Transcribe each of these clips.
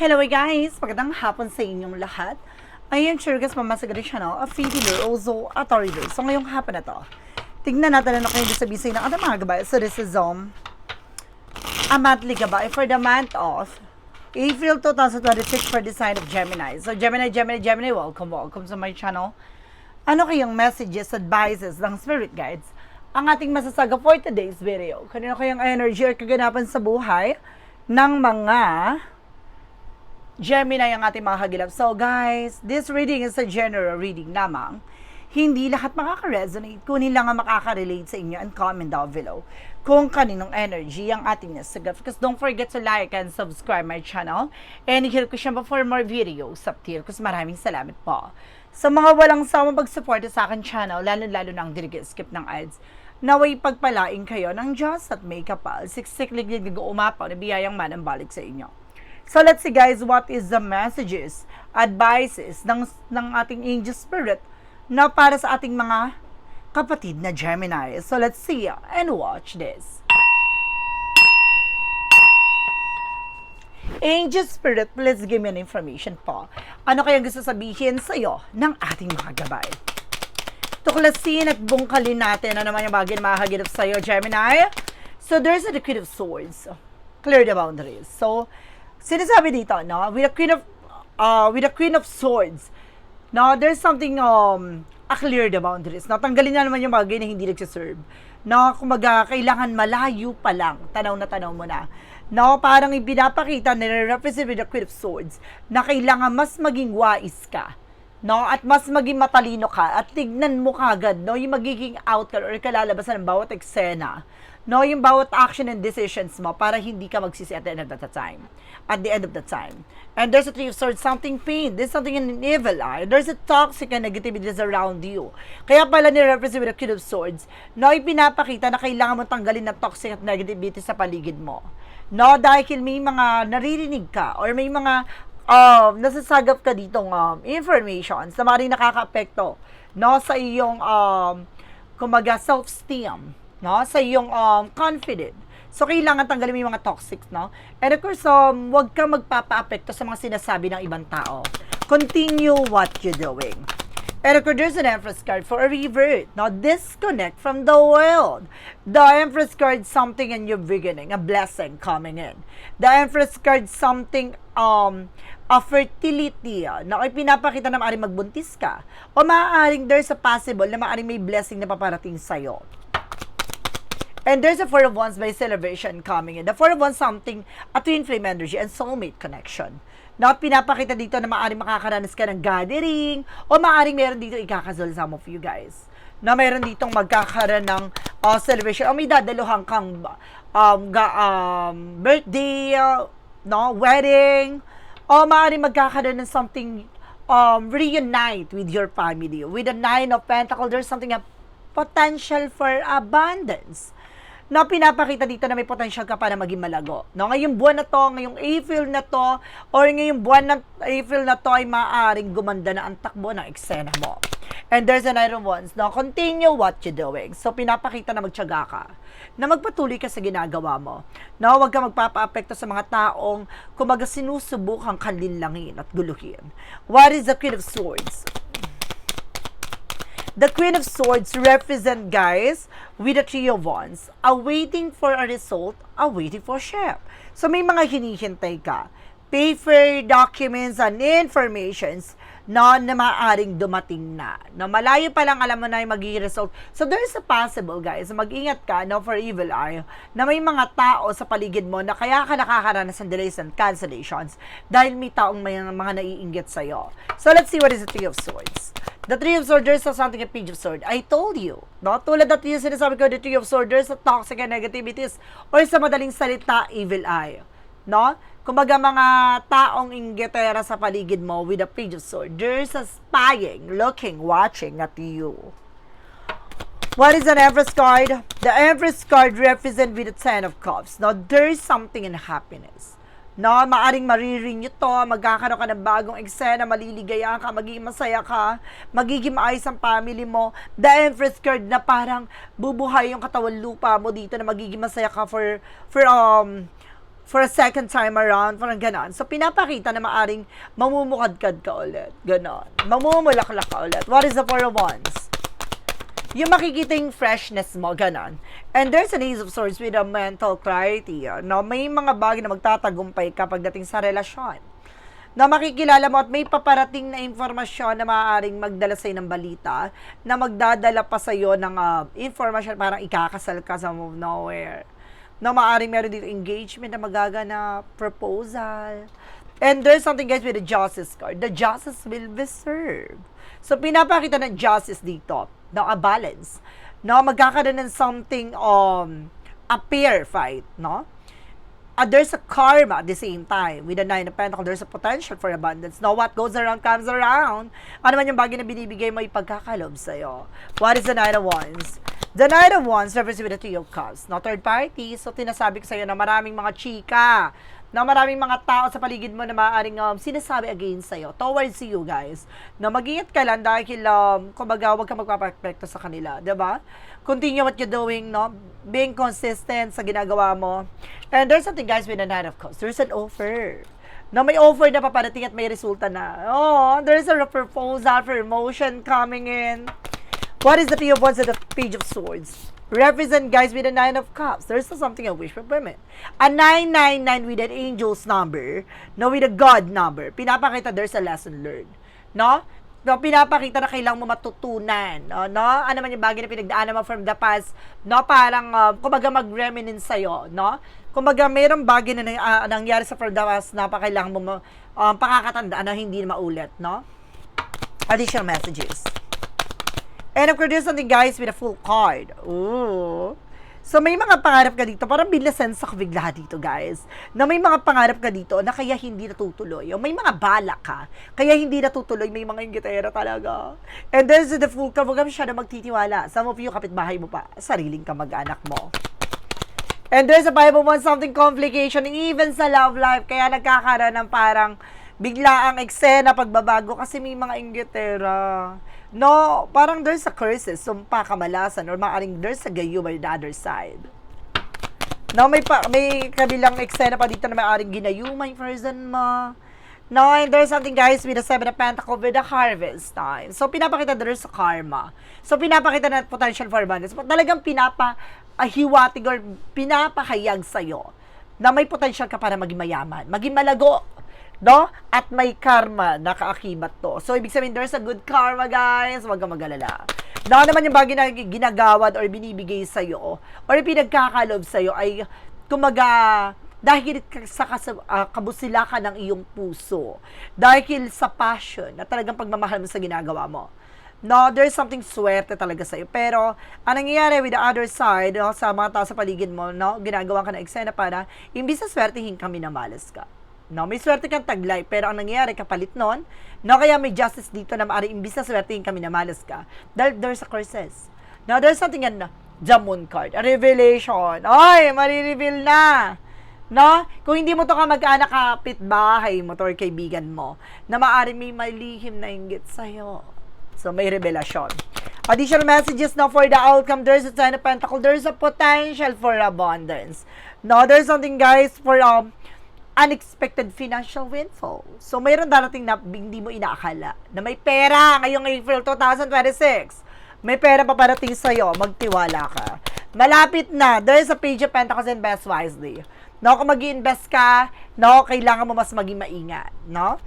Hello guys! Magandang hapon sa inyong lahat. Ayan, sure guys, mamasagali siya, no? A Fiddler, also a Torridor. So, ngayong hapon na to, tignan natin ano kayo sa bisay ng ating mga gabay. So, this is a monthly gabay for the month of April 2026 for the sign of Gemini. So, Gemini, welcome sa my channel. Ano kayong messages, advices ng spirit guides ang ating masasaga for today's video? Kanino kayong energy or kaganapan sa buhay ng mga Gemini ang ating mga kagilap. So guys, this reading is a general reading lamang. Hindi lahat makaka-resonate, kunin lang ang makaka-relate sa inyo, and comment down below kung kaninong energy ang ating nasagot. Because don't forget to like and subscribe my channel. And hit ko siya for more videos up here. Kasi maraming salamat po sa mga walang sawang pag-support sa akin channel, lalo-lalo nang skip ng ads. Naway pagpalaing kayo ng Diyos at may kapal. Siksik-lig umapaw na biyayang manang balik sa inyo. So let's see guys, what is the messages, advices ng ating angel spirit na para sa ating mga kapatid na Gemini. So let's see and watch this. Angel spirit, please give me an information po. Ano kayang gusto sabihin sa iyo ng ating mga gabay? Tuklasin at bungkalin natin ano naman yung bagay na makakagilap sa iyo, Gemini. So there's a Queen of Swords. Clear the boundaries. So sinasabi dito, no, with the Queen of Swords, no, there's something clear the boundaries. No, tanggalin na naman yung bagay na hindi nagsiserve. No, kumaga kailangan malayo pa lang, tanaw na tanaw mo na. No, parang ipinapakita, nire-represent with the Queen of Swords na kailangan mas maging wise ka. No, at mas maging matalino ka at tignan mo kagad, no, yung magiging outcome or kalalabasan ng bawat eksena. No, yung bawat action and decisions mo para hindi ka magsisi at the end of the time. At the end of the time. And there's a Three of Swords, something pain. There's something in an evil eye. There's a toxic and negativity around you. Kaya pala ni-represent with the Queen of Swords, no, ipinapakita na kailangan mo tanggalin ng toxic at negativity sa paligid mo. No, dahil may mga naririnig ka or may mga nasasagap ka ditong informations na maaaring nakaka-apekto, no, sa iyong kumaga self-esteem, no, sa iyong confident. So kailangan tanggalin mo yung mga toxic, no? And of course, wag kang magpapa-apekto sa mga sinasabi ng ibang tao. Continue what you're doing. And of course, there's an Empress card for a revert. Now, disconnect from the world. The Empress card, something in your beginning, a blessing coming in. The Empress card, something, a fertility, na pinapakita na maaaring magbuntis ka. O maaaring there's a possible na maaaring may blessing na paparating sa'yo. And there's a Four of Wands by celebration coming in. The Four of Wands, something, a twin flame energy and soulmate connection. Now, pinapakita dito na maaaring makakaranas ka ng gathering o maaaring meron dito ikakasal some of you guys. Na meron ditong magkakaroon ng celebration o may dadaluhan kang birthday, no, wedding, o maaaring magkakaroon ng something reunite with your family. With the Nine of Pentacles, there's something a potential for abundance. No, pinapakita dito na may potential ka para maging malago. No, ngayong buwan na to, ngayong April na to, or ngayong buwan na April na to ay maaaring gumanda na ang takbo ng eksena mo. And there's another ones, no, continue what you're doing. So, pinapakita na magtiyaga ka, na magpatuloy ka sa ginagawa mo. No, huwag ka magpapa-apekto sa mga taong kumaga sinusubukang kanlinlangin at guluhin. What is the Queen of Swords? The Queen of Swords represent, guys, with the Three of Wands, awaiting for a result, awaiting for ship. So, may mga hinihintay ka. Paper, documents, and informations na maaaring dumating na. No, malayo pa lang alam mo na yung magiging result. So, there's a possible, guys, mag-ingat ka, no, for evil eye, na may mga tao sa paligid mo na kaya ka nakakaranas ng delays and cancellations dahil may taong may mga naiinggit sa'yo. So, let's see what is the Three of Swords. The Three of Swords, there's something a Page of Swords. I told you, no? Tulad na yung sinasabi ko, the Three of Swords, there's a toxic and negativities or sa madaling salita, evil eye. No? Kumbaga mga taong inggitera sa paligid mo with a Page of Swords. There's a spying, looking, watching at you. What is an Empress card? The Empress card represents with the Ten of Cups. Now, there is something in happiness. No, maaring marirenew to, magkakaroon ka ng bagong eksena, maliligaya ka, magiging masaya ka, magiging maayos ang family mo. The Empress card na parang bubuhay yung katawan lupa mo dito na magiging masaya ka for for a second time around, parang ganon. So, pinapakita na maaring mamumukadkad ka ulit. Ganon. Mamumulaklak ka ulit. What is the Four of Wands? Yung makikita yung freshness mo, ganon. And there's an Ace of Swords with a mental clarity. No? May mga bagay na magtatagumpay kapag dating sa relasyon. Na makikilala mo at may paparating na informasyon na maaaring magdala sa'yo ng balita, na magdadala pa sa'yo ng informasyon, parang ikakasal ka sa move nowhere. Na maaaring meron dito engagement na magaganap, proposal. And there's something guys with the Justice card. The Justice will be served. So, pinapakita ng Justice dito, na a balance. No, magkakaroon ng something, a fair fight, no? There's a karma at the same time. With the Nine of Pentacles, there's a potential for abundance. Now, what goes around comes around. Ano man yung bagay na binibigay mo, ipagkakalob sa'yo. What is the Knight of Wands? The Knight of Wands represents with the Three of Cups. No, third party. So, tinasabi ko sa'yo na maraming mga chika, na maraming mga tao sa paligid mo na maaaring sinasabi against sa'yo, towards you guys, na mag-ingat ka lang dahil, kumbaga, huwag ka magpapapekto sa kanila, diba? Continue what you're doing, no? Being consistent sa ginagawa mo. And there's something, guys, with the Knight of Cups. There's an offer. Na may offer na paparating at may resulta na. Oh, there's a proposal for emotion coming in. What is the Three of Wands and the Page of Swords? Represent, guys, with the Nine of Cups. There's something I wish for women. A 999 with an angel's number, no, with a God number. Pinapakita there's a lesson learned. No? No, pinapakita na kailangan mo matutunan. No? Ano man yung bagay na pinagdaanan mo from the past. No? Parang, kumbaga mag-reminisce sa'yo. No? Kumbaga, mayroong bagay na nangyari sa from the past na kailangan mo pakakatandaan na hindi na maulit. No? Additional messages. And of course, there's something, guys, with a full card. Ooh. So, may mga pangarap ka dito. Parang bigla-sense ako bigla dito, guys. Na may mga pangarap ka dito na kaya hindi natutuloy. O may mga balak ka, kaya hindi natutuloy. May mga inggitera talaga. And there's the full card. Huwag ka masyado magtitiwala. Some of you, kapitbahay mo pa, sariling kamag-anak mo. And there's a Bible one, something complication, even sa love life. Kaya nagkakaroon ng parang bigla ang eksena, pagbabago, kasi may mga inggitera. No, parang there's a curses, sumpa, kamalasan, or maaring there's a gayo by the other side. No, may kabilang eksena pa dito na maaring ginayumay person mo. No, and there's something, guys, with the Seven of Pentacles with the harvest time. So, pinapakita there's a karma. So, pinapakita na potential for abundance. Talagang pinapahiwatig or pinapahayag sa'yo na may potential ka para maging mayaman, maging malago. No? At may karma na kaakibat to. So, ibig sabihin, there's a good karma, guys. Huwag kang mag-alala. No, naman yung bagay na ginagawad or binibigay sa'yo or pinagkakalob sa'yo ay, kumaga, dahil sa kabusilakan ng iyong puso. Dahil sa passion na talagang pagmamahal mo sa ginagawa mo. No, there's something swerte talaga sa'yo. Pero, ang nangyayari with the other side, no, sa mga tao sa paligid mo, no, ginagawa ka na eksena para, imbis na swertehin kami na malas ka. No, may swerte kang taglay, pero ang nangyayari kapalit nun, no, kaya may justice dito na maaari imbis na swertehin kami na malas ka. There's a curses. Now, there's something yan na, the Moon card, a revelation. Oy, marireveal na. No? Kung hindi mo to kamag-anak, kapitbahay mo to or kaibigan mo, na maaari may malihim na inggit sa'yo. So, may revelasyon. Additional messages now for the outcome. There's a Ten of Pentacles. There's a potential for abundance. No, there's something, guys, for unexpected financial windfall. So, mayroon darating na hindi mo inaakala na may pera ngayong April 2026. May pera paparating sa'yo. Magtiwala ka. Malapit na. There's a Page of Pentacles, invest wisely. No, kung mag-i-invest ka, no, kailangan mo mas maging maingat. No?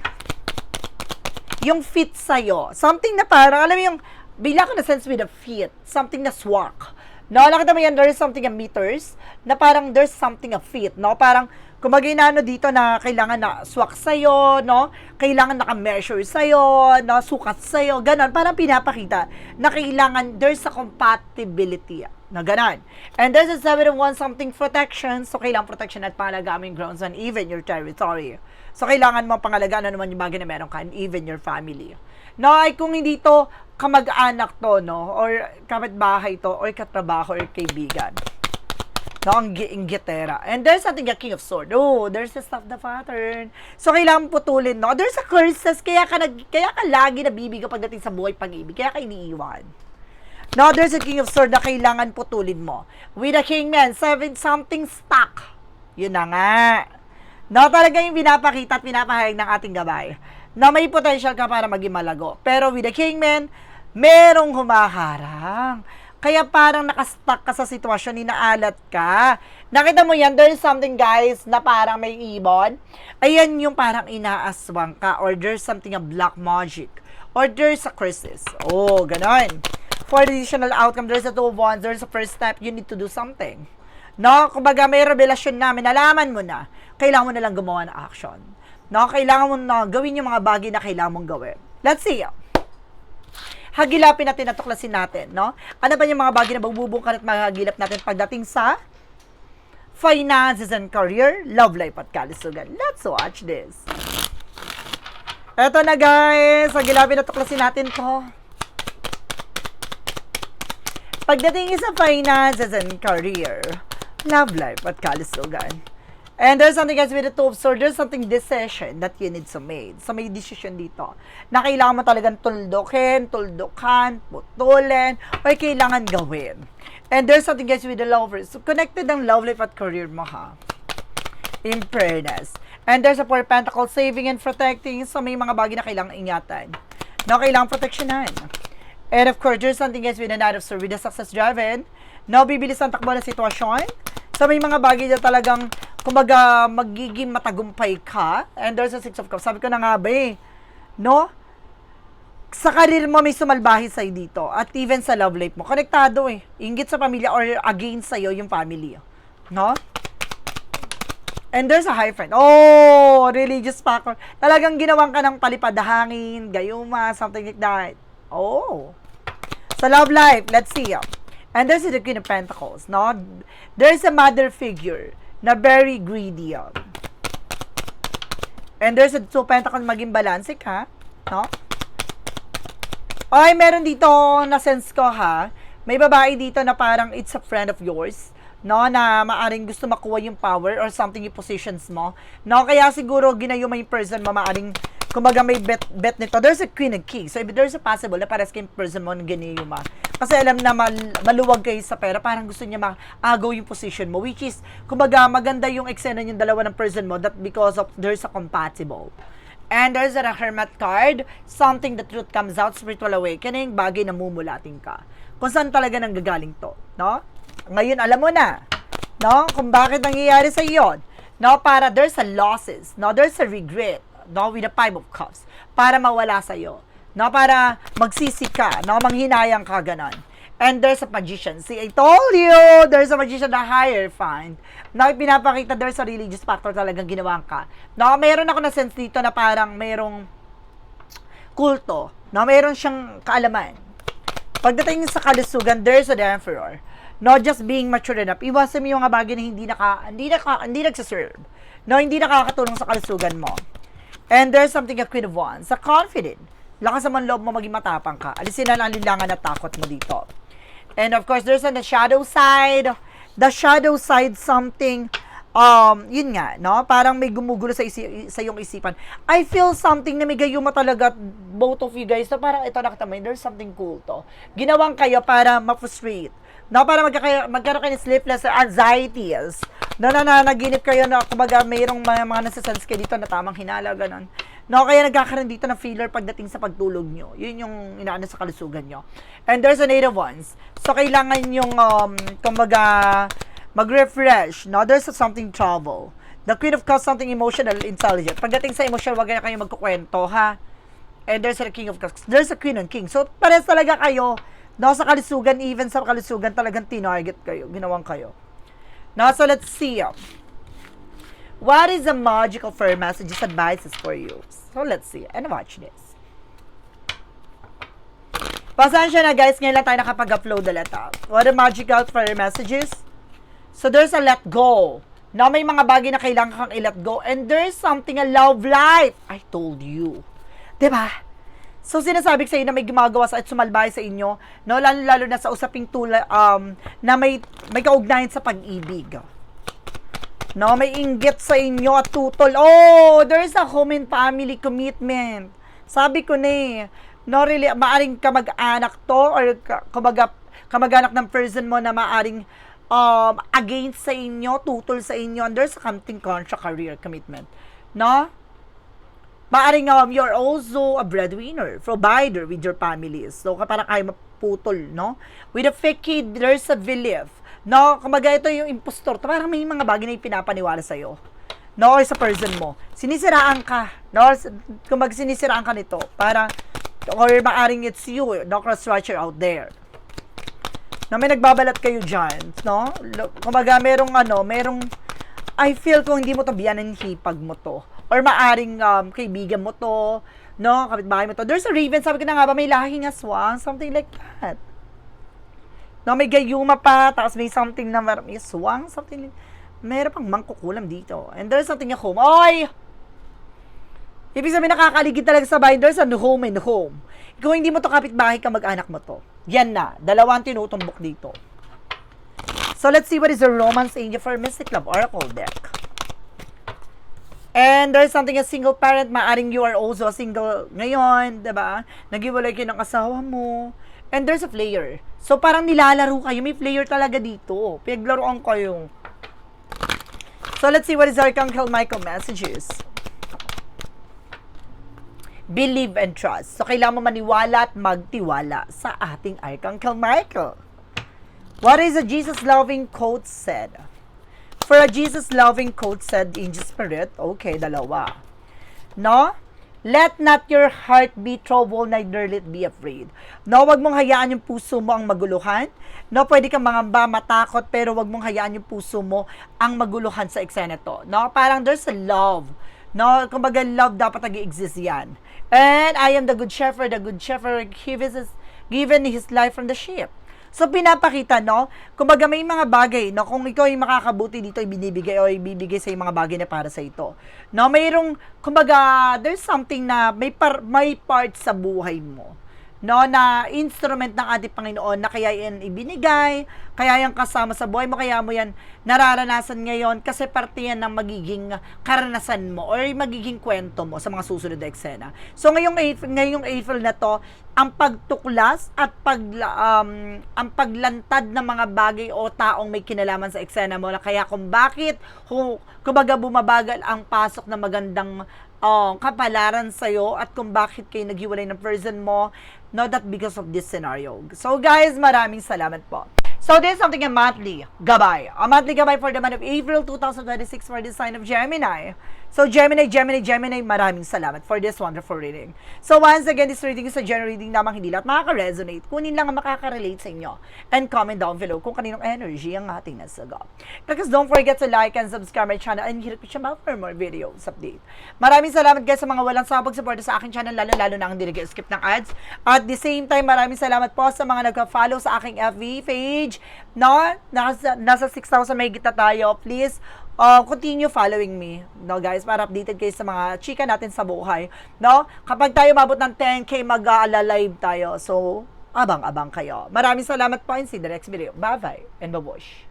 Yung fit sa'yo. Something na parang, alam mo yung, bigla ko na sense with a fit. Something na swak. No, nakita mo yan, there's something a meters, na parang there's something a fit. No, parang, kung mag-inano dito na kailangan na swak sa'yo, no? Kailangan naka-measure sa'yo, no? Sukat sa'yo, ganon. Parang pinapakita na kailangan, there's a compatibility, na ganon. And there's a 7 of 1 something protection, so kailangan protection at pangalagaan mo yung grounds and even your territory. So kailangan mo pangalagaan na naman yung bagay na meron ka and even your family. No, ay kung hindi to kamag-anak to, no? Or kapitbahay to, or katrabaho, or kaibigan. No, ang inggitera. And there's something a King of Swords. Oh, there's a stuff the pattern. So, kailangan putulin, no? There's a curses. Kaya ka lagi nabibigo pagdating sa buhay pag-ibig. Kaya ka iniiwan. No, there's a King of Swords na kailangan putulin mo. With a Kingman, 7 something stuck. Yun na nga. No, talaga yung pinapakita at pinapahayag ng ating gabay na may potential ka para maging malago. Pero with the Kingman, merong humaharang. Kaya parang nakastuck ka sa sitwasyon, inaalat ka. Nakita mo yan, there's something guys na parang may ibon. Ayan yung parang inaaswang ka or there's something a black magic or there's a crisis. Oh, ganon. For the additional outcome, there's a two of wands, there's a first step, you need to do something. No, kumbaga may revelasyon namin, nalaman mo na, kailangan mo na lang gumawa ng action. No, kailangan mo na gawin yung mga bagay na kailangan mong gawin. Let's see. Hagilapin natin, natuklasin natin, no? Ano ba yung mga bagay na magbubungkan at mahagilap natin pagdating sa finances and career, love life at kalusugan. Let's watch this. Eto na guys, hagilapin at tuklasin natin to. Pagdating sa finances and career, love life at kalusugan. And there's something guys with the two of swords, there's something decision that you need to make. So may decision dito na kailangan mo talagang tuldukan, putulin, o kailangan gawin. And there's something guys with the lovers. So connected ang love life at career mo ha. In fairness. And there's a four pentacles, saving and protecting. So may mga bagay na kailangan ingatan. Na kailangan proteksyonan. And of course, there's something guys with the Knight of Swords, with the success driven. No, bibilis ang takbo ng sitwasyon. So, may mga bagay na talagang, kumbaga, magiging matagumpay ka. And there's a Six of Cups. Sabi ko na nga ba eh, no? Sa karir mo, may sumalbahi sa'yo dito. At even sa love life mo. Konektado eh. Inggit sa pamilya or against sa'yo yung family. No? And there's a high friend. Oh, religious factor. Talagang ginawan ka ng palipad hangin, gayuma, something like that. Oh. Sa love life, let's see. And there's the Queen of Pentacles, no? There's a mother figure na very greedy. And there's a Two of Pentacles, maging balance ka, no? Ay, meron dito na sense ko ha. May babae dito na parang it's a friend of yours, no? Na maaring gusto makuha yung power or something yung positions mo, no? Kaya siguro ginayuma yung person mo, maaring kumbaga may bet nito. There's a Queen and King. So if there's a possible na pares kayong person mo na ginayuma. Kasi alam na maluwag kayo sa pera, parang gusto niya maagaw yung position mo, which is, kumbaga, maganda yung eksena yung dalawa ng person mo that because of there's a compatible. And there's a Hermit card, something the truth comes out, spiritual awakening, bagay na mumulating ka. Kung saan talaga nanggagaling to, no? Ngayon, alam mo na, no? Kung bakit nangyayari sa iyo, no? Para there's a losses, no? There's a regret, no? With the Five of Cups, para mawala sa iyo. No, para magsisi ka, no, manghinayang ka, ganon. And there's a magician. See, I told you, there's a magician na higher find. No, pinapakita, there's a religious factor talagang ginawa ka. No, mayroon ako na sense dito na parang mayroong kulto. No, mayroon siyang kaalaman. Pagdating sa kalusugan, there's a Emperor. No, just being mature enough. Iwasan mo yung mga bagay na hindi nagsaserve. No, hindi nakakatulong sa kalusugan mo. And there's something a Queen of Wands, a confident. Lakas naman loob mo maging matapang ka. Alisin na ang lilangan at takot mo dito. And of course, there's on the shadow side. The shadow side, something, yun nga, no? Parang may gumugulo sa iyong isipan. I feel something na may gayuma talaga, both of you guys. So parang ito nakita mo, there's something cool to. Ginawang kayo para ma-frustrate. No, para magkaroon kayo ng sleepless anxieties. Naginip kayo na, kumbaga, mayroong mga nasa-sense kayo dito na tamang hinala, ganun. No, kaya nagkakaroon dito ng failure pagdating sa pagtulog nyo. Yun yung inaano sa kalusugan nyo. And there's a Eight of Wands. So, kailangan yung, kumbaga, mag-refresh. No, there's something trouble. The Queen of Cups, something emotional, intelligent. Pagdating sa emotional, wag na kayo magkukwento, ha? And there's a King of Cups. There's a Queen and King. So, pares talaga kayo. No, sa kalusugan, even sa kalusugan, talagang tinarget kayo. Ginawang kayo. Now, so let's see. What is the magical fairy messages, advices for you? So, let's see. And watch this. Pasensya na guys, ngayon lang tayo nakapag-upload ulit. What are magical fairy messages? So, there's a let go. Now, may mga bagay na kailangan kang i-let go. And there's something, a love life. I told you. Diba? So, sinasabi ko sa inyo na may gumagawa at sumalbay sa inyo, no? Lalo na sa usaping na may kaugnayan sa pag-ibig. No, may inggit sa inyo at tutol. Oh, there's a home and family commitment. Sabi ko na eh, no, really, maaring kamag-anak to or kamag-anak ng person mo na maaring against sa inyo, tutol sa inyo, and there's something contract, career, commitment. No? Maaring you're also a breadwinner, provider with your families. So, parang kayo maputol, no? With a fake kid, there's a belief. No? Kumbaga, ito yung impostor. Parang may mga bagay na ipinapaniwala sa'yo. No? Or sa person mo. Sinisiraan ka. No? Kumbaga, sinisiraan ka nito. Parang, or maaring it's you, no? Cross-watcher out there. No? May nagbabalat kayo dyan. No? Kumbaga, merong, I feel kung hindi mo to biyanan, hipag mo to. Or maaring kaibigan mo to, no? Kapitbahay mo to. There's a raven, sabi ko na nga ba, may lahing aswang, something like that. No, may gayuma pa, tapos may something na may aswang, something like, meron pang mangkukulam dito. And there's something at home. Oy! Ibig sabihin, nakakaligid talaga sa bahay. There's a home and home. Kung hindi mo to kapitbahay, kamag-anak mo to. Yan na. Dalawang tinutumbok dito. So, let's see what is the Romance Angel for Mystic Love Oracle deck. And there's something a single parent, maaring you are also a single ngayon, diba? Nag-iwalay kayo ng asawa mo. And there's a player. So, parang nilalaro kayo. May player talaga dito. Pinaglaruan kayo. So, let's see what is Archangel Michael messages. Believe and trust. So, kailangan mo maniwala at magtiwala sa ating Archangel Michael. What is a Jesus-loving quote said? For a Jesus-loving quote said, Angel Spirit, okay, dalawa. No? Let not your heart be troubled, neither let be afraid. No, wag mong hayaan yung puso mo ang maguluhan. No, pwede kang mangamba, matakot, pero wag mong hayaan yung puso mo ang maguluhan sa eksena to. No, parang there's a love. No, kumbaga love dapat nag-exist yan. And I am the good shepherd given his life from the sheep. So, pinapakita, no? Kumbaga, may mga bagay, no? Kung ikaw yung makakabuti dito, ibinibigay o ibibigay sa yung mga bagay na para sa ito. No? Mayroong, kumbaga, there's something na may part sa buhay mo. No? Na instrument ng ating Panginoon na kaya yan ibinigay, kaya yan kasama sa buhay mo, kaya mo yan nararanasan ngayon kasi parte yan ng magiging karanasan mo or magiging kwento mo sa mga susunod na eksena. So, ngayong April na to, ang pagtuklas at ang paglantad ng mga bagay o taong may kinalaman sa eksena mo na kaya kung bakit kumbaga bumabagal ang pasok na magandang kapalaran sa'yo at kung bakit kayo naghiwalay ng person mo, no, that because of this scenario. So guys, maraming salamat po. So this is something a monthly gabay. A monthly gabay for the month of April 2026 for the sign of Gemini. So Gemini, maraming salamat for this wonderful reading. So once again, this reading is a general reading lamang, hindi lahat makaka-resonate. Kunin lang ang makaka-relate sa inyo. And comment down below kung kaninong energy ang ating nasagot. Because don't forget to like and subscribe my channel and hit the bell for more videos update. Maraming salamat guys sa mga walang sawang pagsuporta sa aking channel, lalo na ang hindi nag-skip ng ads. At the same time, maraming salamat po sa mga nagka-follow sa aking FB page. No? Nasa 6,000 may gita tayo. Please, continue following me. No, guys, para updated kayo sa mga chika natin sa buhay. No? Kapag tayo mabot ng 10K, mag-live tayo. So, abang-abang kayo. Maraming salamat po and see the next video. Bye-bye and babush.